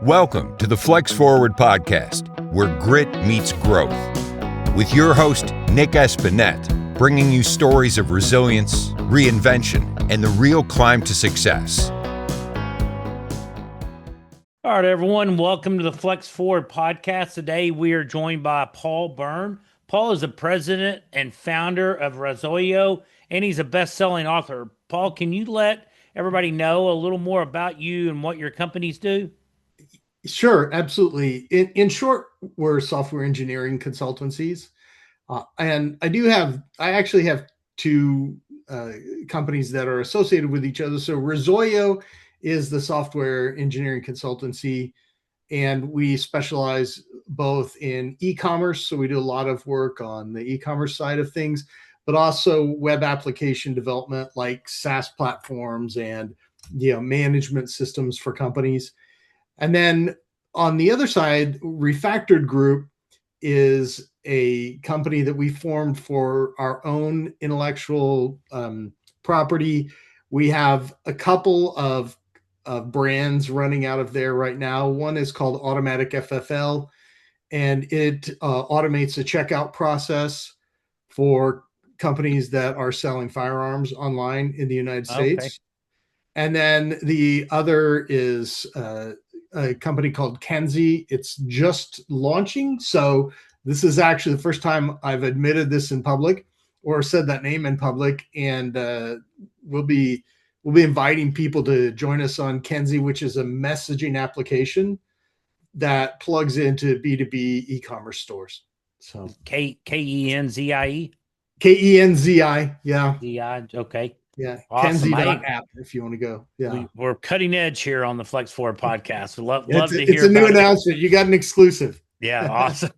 Welcome to the Flex Forward podcast, where grit meets growth. With your host, Nick Espanet, bringing you stories of resilience, reinvention, and the real climb to success. All right, everyone. Welcome to the Flex Forward podcast. Today, we are joined by Paul Byrne. Paul is the president and founder of Razorio, and he's a best-selling author. Paul, can you let everybody know a little more about you and what your companies do? Sure, absolutely. In short, we're software engineering consultancies. And I actually have two companies that are associated with each other. So Razorio is the software engineering consultancy, and we specialize both in e-commerce. So we do a lot of work on the e-commerce side of things, but also web application development like SaaS platforms and management systems for companies. And then on the other side, Refactored Group is a company that we formed for our own intellectual property. We have a couple of brands running out of there right now. One is called Automatic FFL, and it automates the checkout process for companies that are selling firearms online in the United States. Okay. And then the other is a company called Kenzie. It's just launching. So this is actually the first time I've admitted this in public or said that name in public. And we'll be inviting people to join us on Kenzie, which is a messaging application that plugs into B2B e-commerce stores. So Kenzie? Kenzi, yeah. Z-I, okay. Yeah, Awesome. Kenzie.app if you want to go. Yeah, we're cutting edge here on the Flex Forward podcast. We'd love to hear. It's a new announcement. You got an exclusive. Yeah, awesome.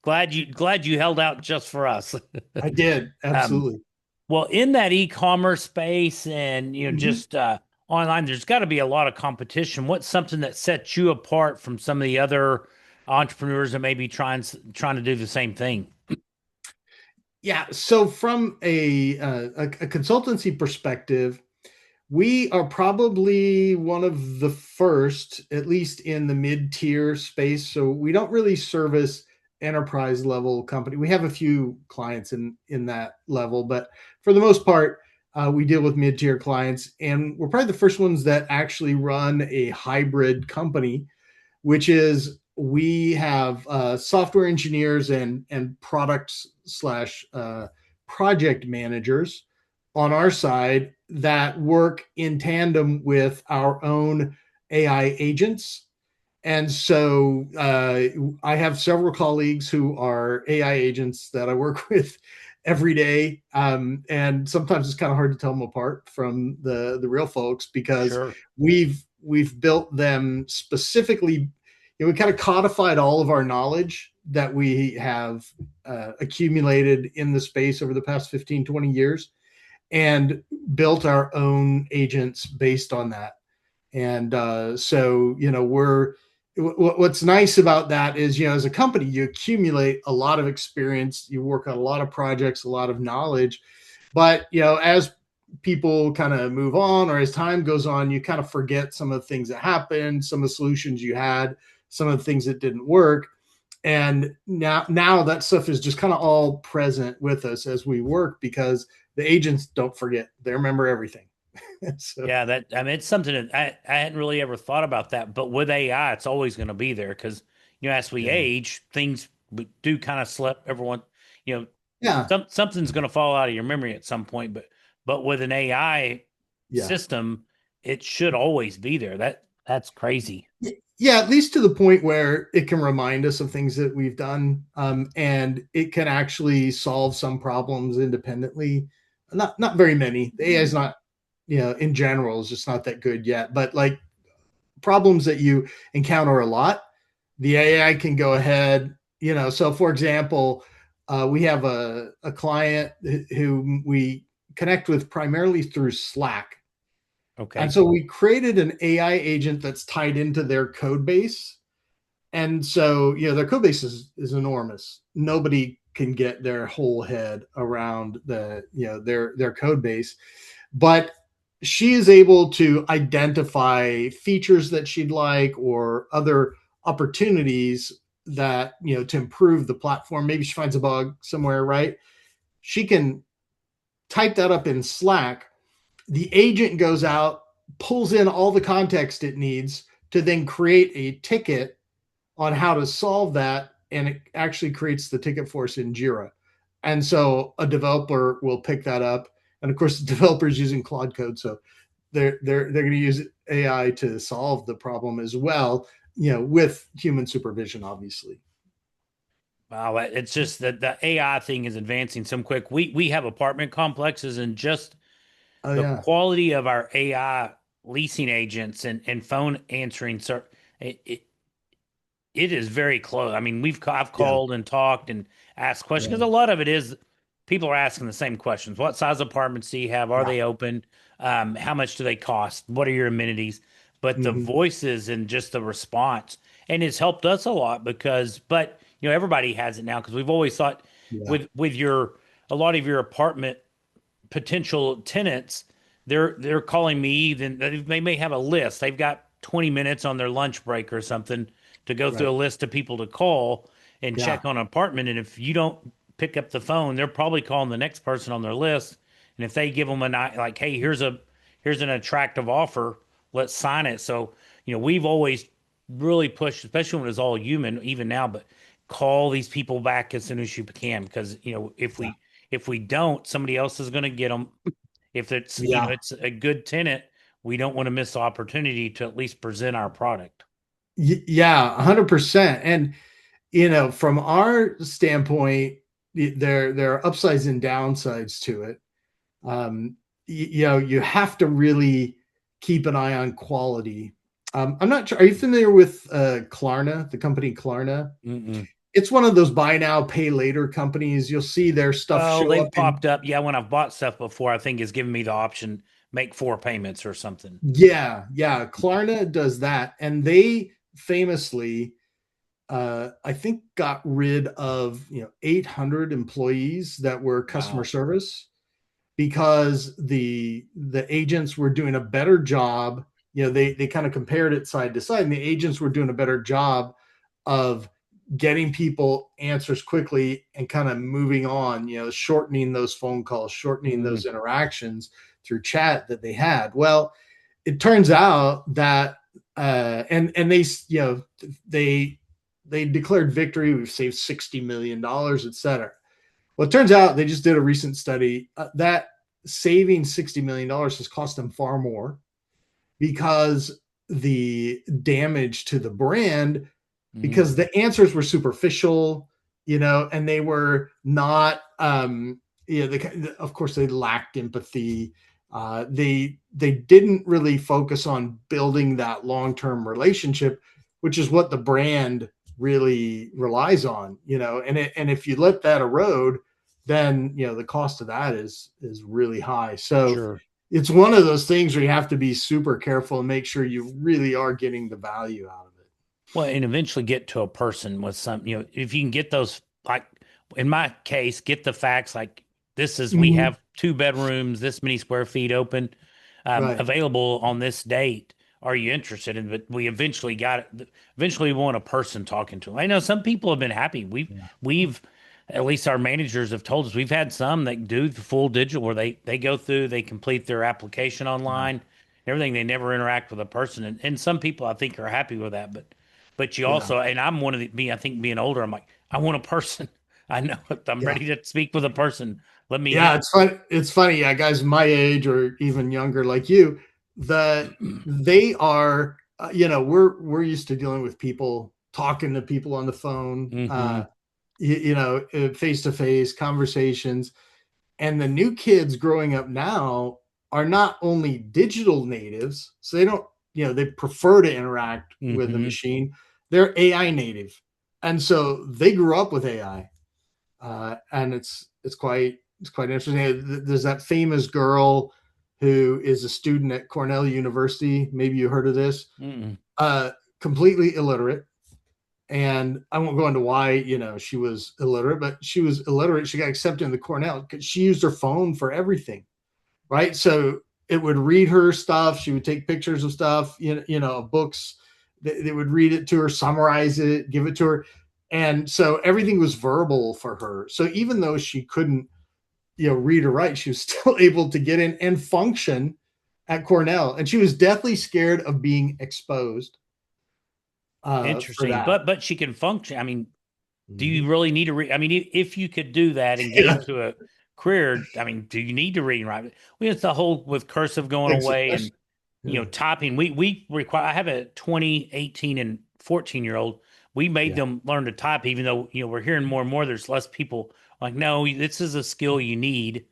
Glad you held out just for us. I did, absolutely. Well, in that e-commerce space and just online, there's got to be a lot of competition. What's something that sets you apart from some of the other entrepreneurs that may be trying to do the same thing? Yeah. So from a consultancy perspective, we are probably one of the first, at least in the mid-tier space. So we don't really service enterprise level company. We have a few clients in that level, but for the most part, we deal with mid-tier clients, and we're probably the first ones that actually run a hybrid company, which is we have software engineers and products / project managers on our side that work in tandem with our own AI agents. And so I have several colleagues who are AI agents that I work with every day. And sometimes it's kind of hard to tell them apart from the real folks because Sure. we've built them specifically. We kind of codified all of our knowledge that we have accumulated in the space over the past 15, 20 years and built our own agents based on that. And so, what's nice about that is, as a company, you accumulate a lot of experience, you work on a lot of projects, a lot of knowledge, but, as people kind of move on or as time goes on, you kind of forget some of the things that happened, some of the solutions you had, some of the things that didn't work. And now that stuff is just kind of all present with us as we work because the agents don't forget. They remember everything. So, yeah, it's something that I hadn't really ever thought about that, but with AI, it's always going to be there because, as we age, things do kind of slip. Everyone, something's going to fall out of your memory at some point, but with an AI system, it should always be there. That's crazy. Yeah, at least to the point where it can remind us of things that we've done, and it can actually solve some problems independently. Not very many. The AI is not, in general, is just not that good yet. But like problems that you encounter a lot, the AI can go ahead. So for example, we have a client who we connect with primarily through Slack. Okay. And so we created an AI agent that's tied into their code base. And so, their code base is enormous. Nobody can get their whole head around their code base. But she is able to identify features that she'd like or other opportunities that, to improve the platform. Maybe she finds a bug somewhere, right? She can type that up in Slack. The agent goes out, pulls in all the context it needs to then create a ticket on how to solve that. And it actually creates the ticket for us in Jira. And so a developer will pick that up. And of course, the developer is using Claude Code. So they're going to use AI to solve the problem as well, with human supervision, obviously. Wow, it's just that the AI thing is advancing so quick. We have apartment complexes, and just the quality of our AI leasing agents and phone answering, it is very close. I mean, I've called and talked and asked questions, because a lot of it is people are asking the same questions. What size apartments do you have? Are they open? How much do they cost? What are your amenities? But the voices and just the response, and it's helped us a lot but everybody has it now, because we've always thought with a lot of your apartment potential tenants, they're calling me. Then they may have a list. They've got 20 minutes on their lunch break or something to go through a list of people to call and check on an apartment. And if you don't pick up the phone, they're probably calling the next person on their list. And if they give them like, hey, here's an attractive offer, let's sign it. So, we've always really pushed, especially when it's all human, even now, but call these people back as soon as you can, because, if we don't, somebody else is going to get them. If it's, it's a good tenant, we don't want to miss the opportunity to at least present our product. Yeah, 100%. And, from our standpoint, there are upsides and downsides to it. You have to really keep an eye on quality. I'm not sure. Are you familiar with Klarna, the company Klarna? Mm-mm. It's one of those buy now, pay later companies. You'll see their stuff show they've up. Popped up. Yeah, when I've bought stuff before, I think it's given me the option, make 4 payments or something. Yeah. Klarna does that. And they famously, I think, got rid of 800 employees that were customer service, because the agents were doing a better job. They kind of compared it side to side, and the agents were doing a better job of getting people answers quickly and kind of moving on, shortening those phone calls, shortening those interactions through chat that they had. Well, it turns out that and they declared victory. We've saved $60 million, et cetera. Well, it turns out they just did a recent study that saving $60 million has cost them far more, because the damage to the brand, because the answers were superficial, and they were not, of course, they lacked empathy. They didn't really focus on building that long-term relationship, which is what the brand really relies on, and if you let that erode, then the cost of that is really high. So it's one of those things where you have to be super careful and make sure you really are getting the value out of it. Well, and eventually get to a person with some, if you can get those, like in my case, get the facts, like this is, we have 2 bedrooms, this many square feet open, available on this date. Are you interested in? But we eventually got it. Eventually, we want a person talking to them. I know some people have been happy. We've at least our managers have told us, we've had some that do the full digital, where they go through, they complete their application online, everything. They never interact with a person, and some people I think are happy with that. But you also, and I'm one of I think being older, I'm like, I want a person. I know I'm ready to speak with a person. Let me. Yeah, it's funny. Yeah, guys my age or even younger like you, they are, we're used to dealing with people, talking to people on the phone, face to face conversations. And the new kids growing up now are not only digital natives, so they don't, they prefer to interact with the machine. They're AI native. And so they grew up with AI. And it's quite interesting. There's that famous girl who is a student at Cornell University. Maybe you heard of this. Completely illiterate. And I won't go into why, she was illiterate, but she was illiterate. She got accepted into Cornell because she used her phone for everything. Right. So it would read her stuff. She would take pictures of stuff, books. They would read it to her, summarize it, give it to her. And so everything was verbal for her. So even though she couldn't, read or write, she was still able to get in and function at Cornell. And she was deathly scared of being exposed. Interesting. But she can function. I mean, do you really need to read? I mean, if you could do that and get into a career, I mean, do you need to read and write? It's the whole with cursive going away and, typing. We require, I have a 20, 18, and 14-year-old. We made them learn to type, even though, we're hearing more and more, there's less people like, no, this is a skill you need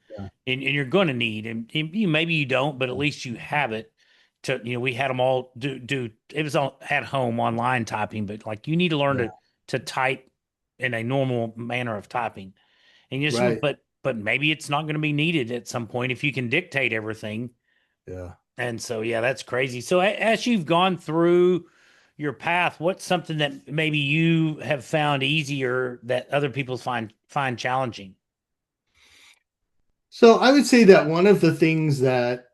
and you're going to need. And maybe you don't, but at least you have it. We had them all do it was all at home online typing, but like you need to learn to type in a normal manner of typing. And but maybe it's not going to be needed at some point if you can dictate everything. Yeah. And so, that's crazy. So as you've gone through your path, what's something that maybe you have found easier that other people find challenging? So I would say that one of the things that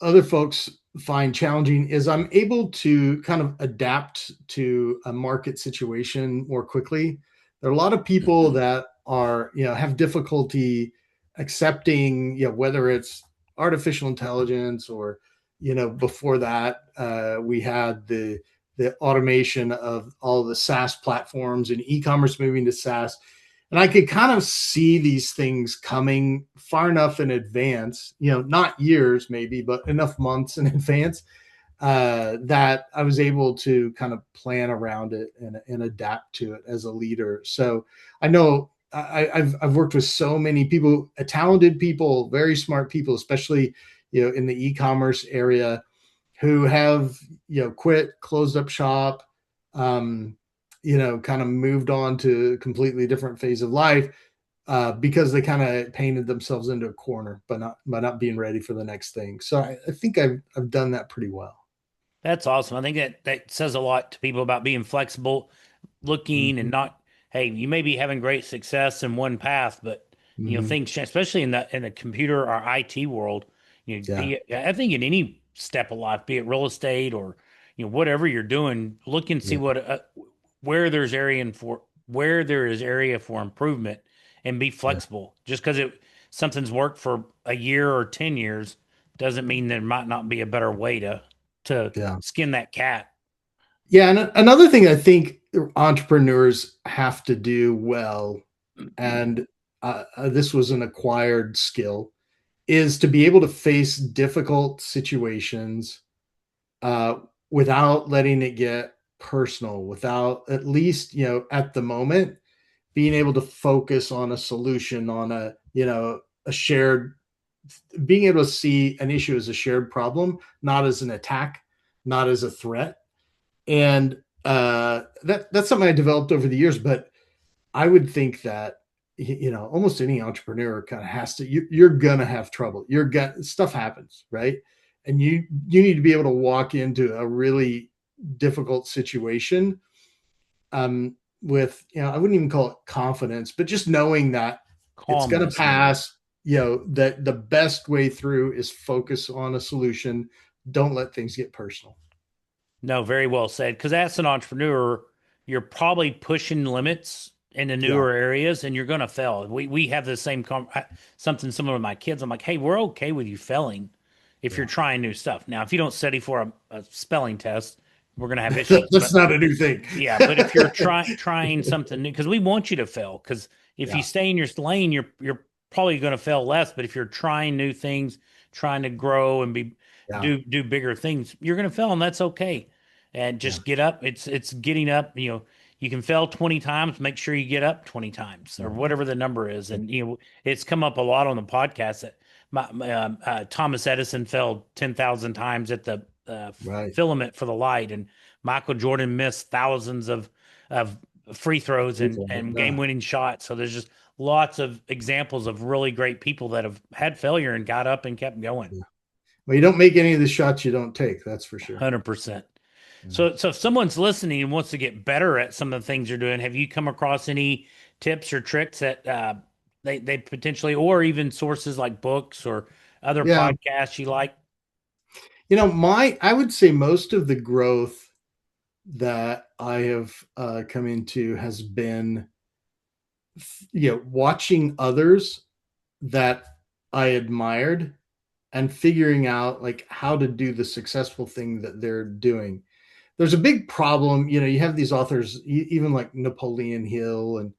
other folks find challenging is I'm able to kind of adapt to a market situation more quickly. There are a lot of people that are, have difficulty accepting, whether it's artificial intelligence or, before that, we had the automation of all the SaaS platforms and e-commerce moving to SaaS. And I could kind of see these things coming far enough in advance, not years maybe, but enough months in advance that I was able to kind of plan around it and adapt to it as a leader. So I know I've worked with so many people, talented people, very smart people, especially, in the e-commerce area who have, quit, closed up shop, kind of moved on to a completely different phase of life because they kind of painted themselves into a corner by not being ready for the next thing. So I think I've done that pretty well. That's awesome. I think that says a lot to people about being flexible, looking and not, hey, you may be having great success in one path, but things change, especially in the computer or IT world. I think in any step of life, be it real estate or whatever you're doing, look and see what where there is area for improvement and be flexible. Just because something's worked for a year or 10 years doesn't mean there might not be a better way to skin that cat. Yeah. And another thing I think entrepreneurs have to do well, and this was an acquired skill, is to be able to face difficult situations without letting it get personal, without, at least, at the moment, being able to focus on a solution, on a shared, being able to see an issue as a shared problem, not as an attack, not as a threat. And that's something I developed over the years. But I would think that almost any entrepreneur kind of has to. You're gonna have trouble. Stuff happens, right? And you need to be able to walk into a really difficult situation with, I wouldn't even call it confidence, but just knowing that it's going to pass. That the best way through is focus on a solution. Don't let things get personal. No, very well said. Because as an entrepreneur, you're probably pushing limits in the newer areas, and you're going to fail. We have the same something similar with my kids. I'm like, hey, we're okay with you failing if you're trying new stuff. Now, if you don't study for a spelling test, we're going to have issues. That's not a new thing. Yeah, but if you're trying something new, because we want you to fail. Because if you stay in your lane, you're probably going to fail less. But if you're trying new things, trying to grow and do bigger things, you're going to fail, and that's okay. And just get up. It's getting up. You can fail 20 times. Make sure you get up 20 times or whatever the number is. And it's come up a lot on the podcast that Thomas Edison failed 10,000 times at the filament for the light, and Michael Jordan missed thousands of free throws and game-winning shots. So there's just lots of examples of really great people that have had failure and got up and kept going. Yeah. Well, you don't make any of the shots you don't take. That's for sure. 100%. So if someone's listening and wants to get better at some of the things you're doing, have you come across any tips or tricks that they potentially, or even sources like books or other podcasts you like? I would say most of the growth that I have come into has been, watching others that I admired and figuring out like how to do the successful thing that they're doing. There's a big problem, you have these authors, even like Napoleon Hill and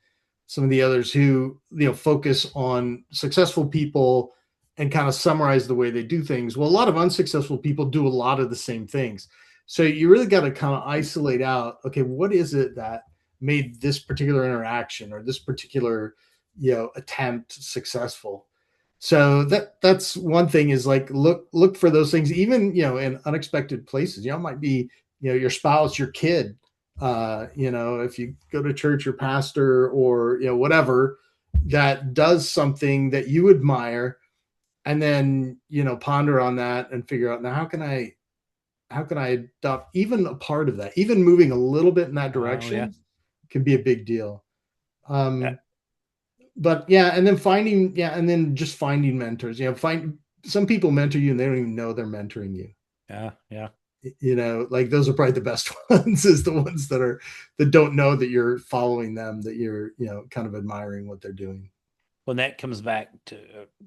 some of the others who, focus on successful people and kind of summarize the way they do things. Well, a lot of unsuccessful people do a lot of the same things. So you really got to kind of isolate out, okay, what is it that made this particular interaction or this particular, attempt successful? So that's one thing, is like look for those things, even in unexpected places. It might be your spouse, your kid, if you go to church, your pastor, or whatever, that does something that you admire, and then ponder on that and figure out, now how can I adopt even a part of that, even moving a little bit in that direction can be a big deal. But and then just finding mentors. Find some people mentor you and they don't even know they're mentoring you. Yeah. Like those are probably the best ones, is the ones that don't know that you're following them, that you're kind of admiring what they're doing. Well, that comes back to,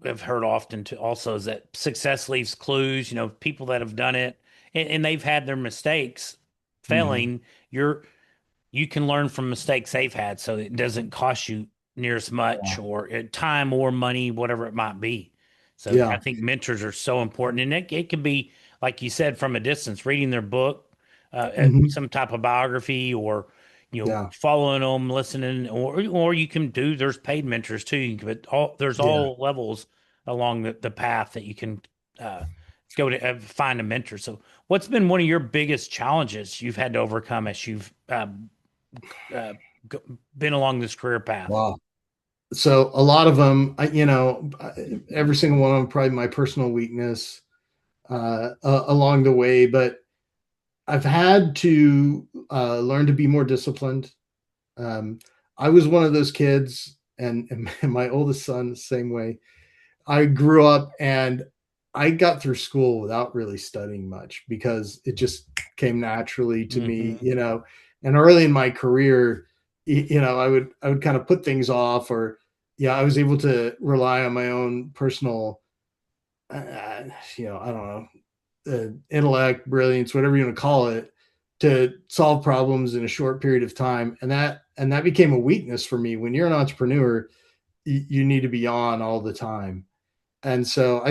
I've heard often to also, is that success leaves clues. People that have done it and they've had their mistakes failing. Mm-hmm. You can learn from mistakes they've had, so it doesn't cost you near as much or time or money, whatever it might be. So I think mentors are so important, and it can be, like you said, from a distance, reading their book, some type of biography, or following them, listening, or you can do. There's paid mentors too, but there's all levels along the path that you can go to find a mentor. So, what's been one of your biggest challenges you've had to overcome as you've been along this career path? Wow. So a lot of them, every single one of them, probably my personal weakness along the way, but I've had to learn to be more disciplined. I was one of those kids, and my oldest son, the same way. I grew up and I got through school without really studying much because it just came naturally to me, and early in my career, I would kind of put things off, or I was able to rely on my own personal, I don't know, intellect, brilliance, whatever you want to call it, to solve problems in a short period of time. And that became a weakness for me. When you're an entrepreneur, you need to be on all the time. And so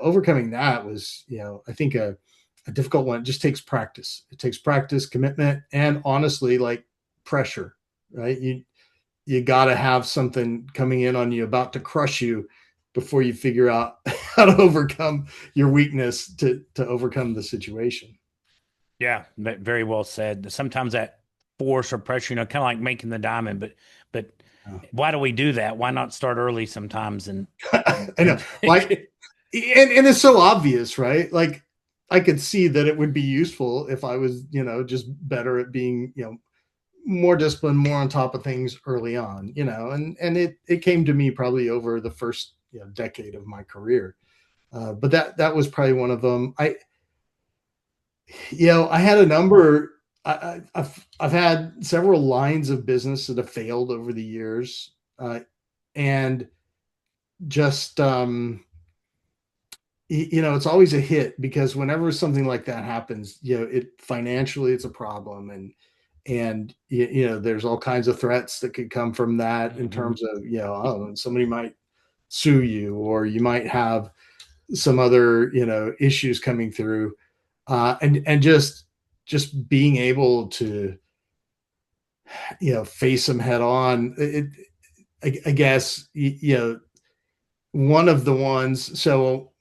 overcoming that was, I think a difficult one. It just takes practice. It takes practice, commitment, and honestly, like pressure, right? You got to have something coming in on you about to crush you before you figure out how to overcome your weakness to overcome the situation. Yeah, very well said. Sometimes that force or pressure, kind of like making the diamond, but why do we do that? Why not start early sometimes? And I know, like, and it's so obvious, right? Like, I could see that it would be useful if I was, just better at being, more disciplined, more on top of things early on, and it came to me probably over the first decade of my career. But that was probably one of them. I had a number. I've had several lines of business that have failed over the years, and just it's always a hit, because whenever something like that happens, it financially, it's a problem, and there's all kinds of threats that could come from that, in terms of I don't know, somebody might sue you, or you might have some other issues coming through, and just being able to face them head on. I guess one of the ones. So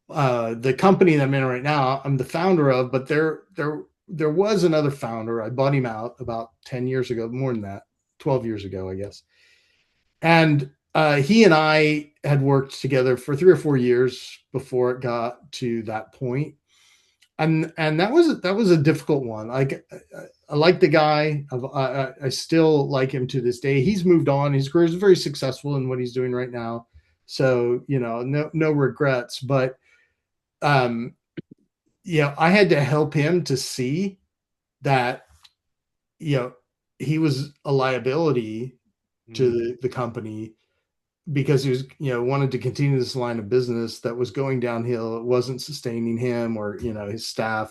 the company that I'm in right now, I'm the founder of, but there was another founder. I bought him out about 10 years ago, more than that, 12 years ago, I guess. And he and I had worked together for 3 or 4 years before it got to that point. And that was a difficult one. I like the guy. I still like him to this day. He's moved on. His career is very successful in what he's doing right now. So, no regrets. But um, I had to help him to see that, he was a liability to the company, because he was, wanted to continue this line of business that was going downhill. It wasn't sustaining him or, his staff.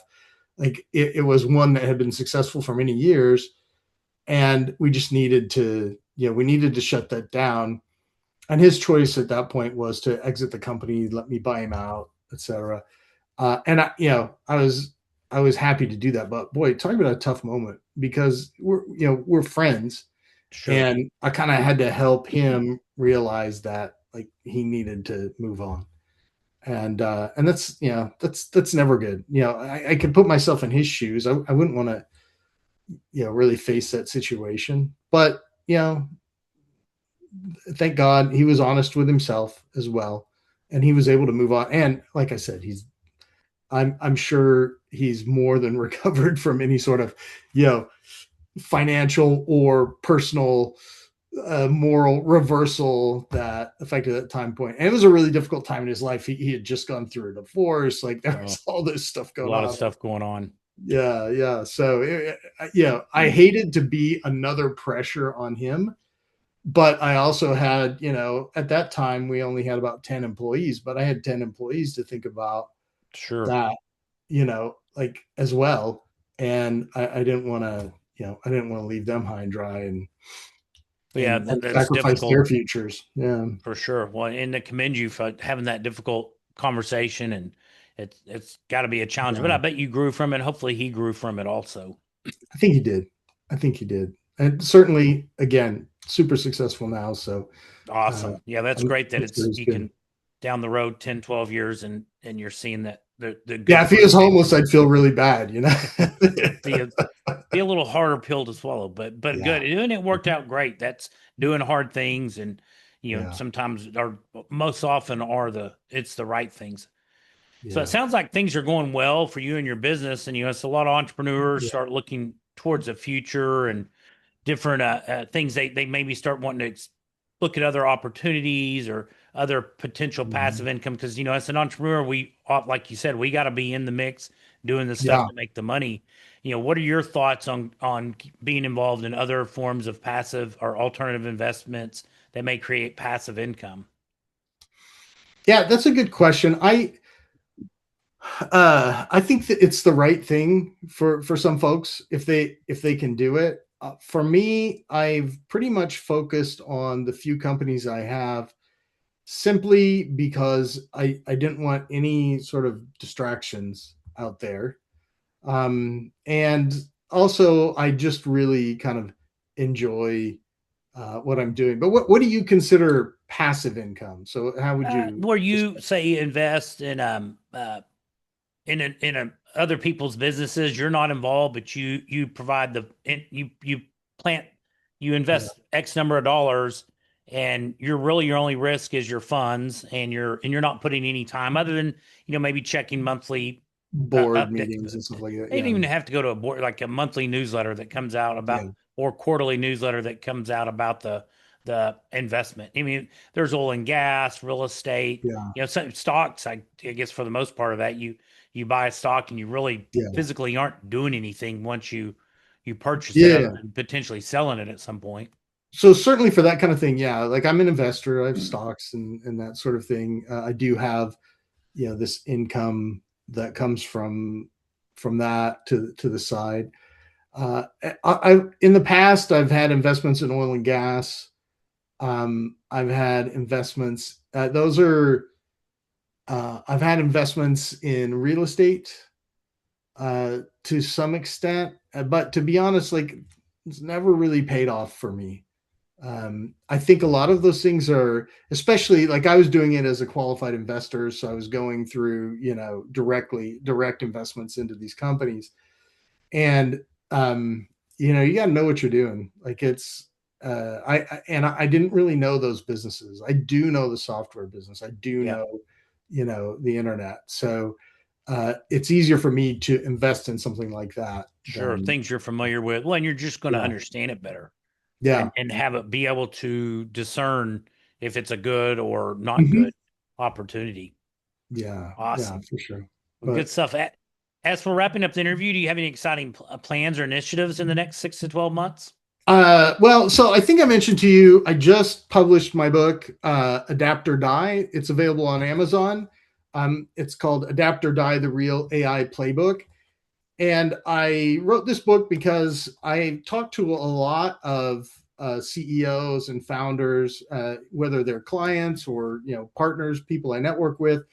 Like it was one that had been successful for many years. And we just needed to, we needed to shut that down. And his choice at that point was to exit the company, let me buy him out, etc. And I was happy to do that. But boy, talk about a tough moment, because we're friends. Sure. And I kind of had to help him realize that, like, he needed to move on. And that's, that's never good. I could put myself in his shoes. I wouldn't want to, really face that situation. But, thank God he was honest with himself as well. And he was able to move on. And like I said, I'm sure he's more than recovered from any sort of, financial or personal moral reversal that affected that time point. And it was a really difficult time in his life. He had just gone through a divorce. Like, there was all this stuff going on. A lot of stuff going on. Yeah. So, I hated to be another pressure on him. But I also had, at that time, we only had about 10 employees, but I had 10 employees to think about. Sure. That, like, as well. And I didn't want to, I didn't want to leave them high and dry and that's sacrifice difficult. their futures. Yeah, for sure. Well, and to commend you for having that difficult conversation, and it's got to be a challenge. But I bet you grew from it. Hopefully, he grew from it also. I think he did. And certainly, again, super successful now. So awesome. Yeah, that's great that you can down the road 10, 12 years and you're seeing that the if he was homeless, I'd feel really bad, be a little harder pill to swallow, but good. And it worked out great. That's doing hard things, and sometimes, or most often, it's the right things. So it sounds like things are going well for you and your business, and it's a lot of entrepreneurs start looking towards the future and different things. They maybe start wanting to look at other opportunities or other potential passive income, because as an entrepreneur, we, like you said, we got to be in the mix doing the stuff to make the money. What are your thoughts on being involved in other forms of passive or alternative investments that may create passive income? Yeah, that's a good question. I think that it's the right thing for some folks if they can do it. For me, I've pretty much focused on the few companies I have, simply because I didn't want any sort of distractions out there. And also, I just really kind of enjoy what I'm doing. But what do you consider passive income? So how would you? Where you say invest in other people's businesses, you're not involved, but you provide you plant, you invest X number of dollars, and your only risk is your funds, and you're not putting any time other than maybe checking monthly board meetings and stuff like that. They don't even have to go to a board, like a monthly newsletter that comes out about, or quarterly newsletter that comes out about the investment. I mean, there's oil and gas, real estate, some stocks. I guess for the most part of that, you buy a stock and you really physically aren't doing anything once you purchase it, other than potentially selling it at some point. So certainly for that kind of thing, like, I'm an investor. I have stocks and that sort of thing. I do have, this income that comes from that to the side. I in the past, I've had investments in oil and gas. I've had investments. I've had investments in real estate to some extent, but to be honest, like, it's never really paid off for me. I think a lot of those things are, especially, like, I was doing it as a qualified investor, so I was going through, direct investments into these companies, and you got to know what you're doing. Like, it's I didn't really know those businesses. I do know the software business. I do know, the internet. So it's easier for me to invest in something like that. Sure, things you're familiar with. Well, and you're just going to understand it better. And have it be able to discern if it's a good or not good opportunity. Yeah. Awesome. Yeah, for sure. Well, good stuff. As we're wrapping up the interview, do you have any exciting plans or initiatives in the next 6 to 12 months? Well, so I think I mentioned to you, I just published my book, Adapt or Die. It's available on Amazon. It's called Adapt or Die, the Real AI Playbook. And I wrote this book because I talked to a lot of CEOs and founders, whether they're clients or partners, people I network with,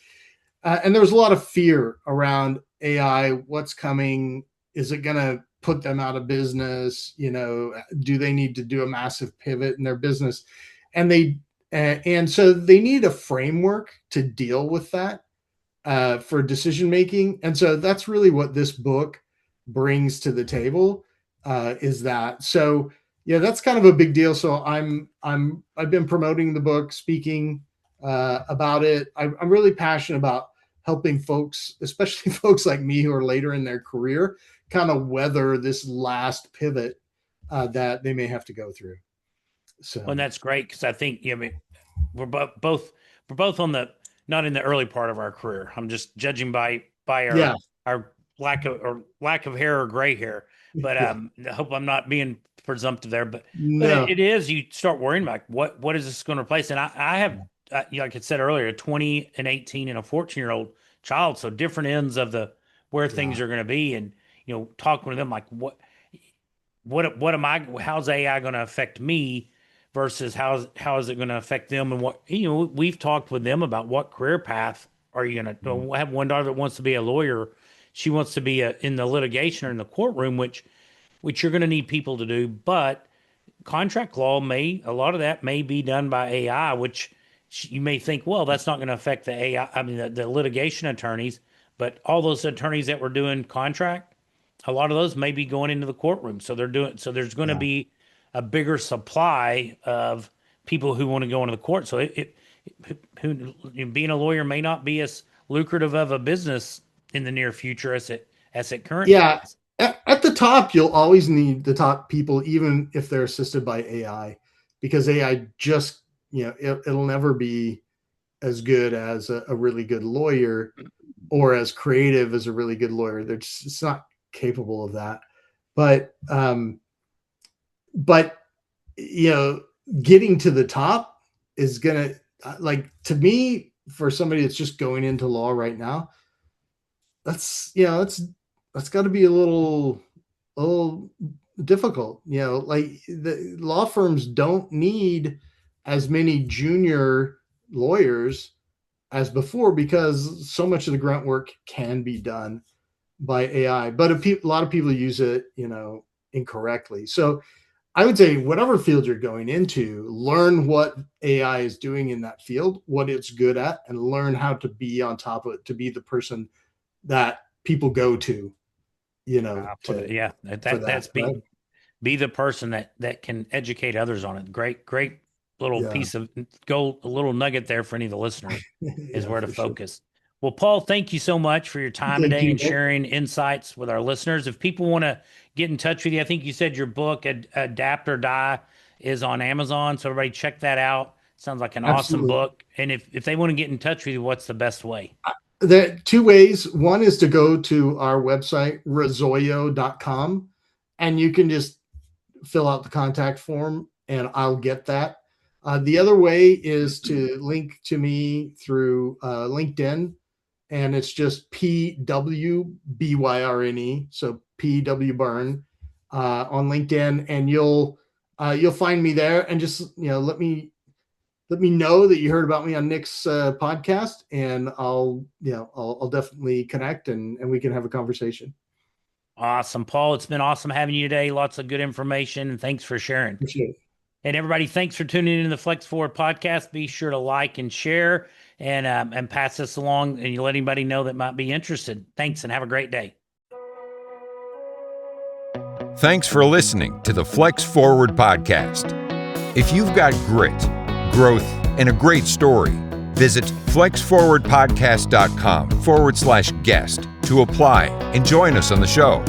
and there was a lot of fear around AI. What's coming? Is it going to put them out of business? Do they need to do a massive pivot in their business? And so they need a framework to deal with that for decision making. And so that's really what this book brings to the table, is that. So yeah, that's kind of a big deal. So I've been promoting the book, speaking about it. I'm really passionate about helping folks, especially folks like me who are later in their career, kind of weather this last pivot that they may have to go through. So, and that's great, because I think we're both on the not in the early part of our career. I'm just judging by our lack of hair or gray hair. But I hope I'm not being presumptive there. But it is, you start worrying about what is this going to replace? And I have, like I said earlier, a 20, an 18, and a 14-year-old child. So different ends of where things are going to be, and talking with them like what am I? How's AI going to affect me versus how is it going to affect them? And we've talked with them about what career path are you going to. I have one daughter that wants to be a lawyer. She wants to be in the litigation or in the courtroom, which you're going to need people to do. But contract law a lot of that may be done by AI, which you may think, well, that's not going to affect the AI. I mean, the litigation attorneys, but all those attorneys that were doing contract, a lot of those may be going into the courtroom. So there's going to be a bigger supply of people who want to go into the court. So being a lawyer may not be as lucrative of a business in the near future as it currently is. At the top, you'll always need the top people, even if they're assisted by AI, because AI just, it'll never be as good as a really good lawyer, or as creative as a really good lawyer. It's not capable of that. But getting to the top is gonna, to me, for somebody that's just going into law right now, that's got to be a little difficult. The law firms don't need as many junior lawyers as before, because so much of the grunt work can be done by AI. But a lot of people use it, incorrectly. So I would say whatever field you're going into, learn what AI is doing in that field, what it's good at, and learn how to be on top of it, to be the person that people go to, be the person that can educate others on it. Great little piece of gold, a little nugget there for any of the listeners is where to focus. Sure. Well, Paul, thank you so much for your time today and sharing insights with our listeners. If people want to get in touch with you, I think you said your book, Adapt or Die, is on Amazon. So everybody check that out. Sounds like an awesome book. And if they want to get in touch with you, what's the best way? There are two ways. One is to go to our website, razorio.com, and you can just fill out the contact form and I'll get that. The other way is to link to me through LinkedIn, and it's just PW so PW Byrne on LinkedIn, and you'll find me there, and just let me know that you heard about me on Nick's podcast, and I'll definitely connect and we can have a conversation. Awesome, Paul. It's been awesome having you today. Lots of good information, and thanks for sharing. Appreciate it. And everybody, thanks for tuning in to the Flex Forward podcast. Be sure to like and share and pass this along, and you let anybody know that might be interested. Thanks, and have a great day. Thanks for listening to the Flex Forward podcast. If you've got grit, growth, and a great story, visit flexforwardpodcast.com/guest to apply and join us on the show.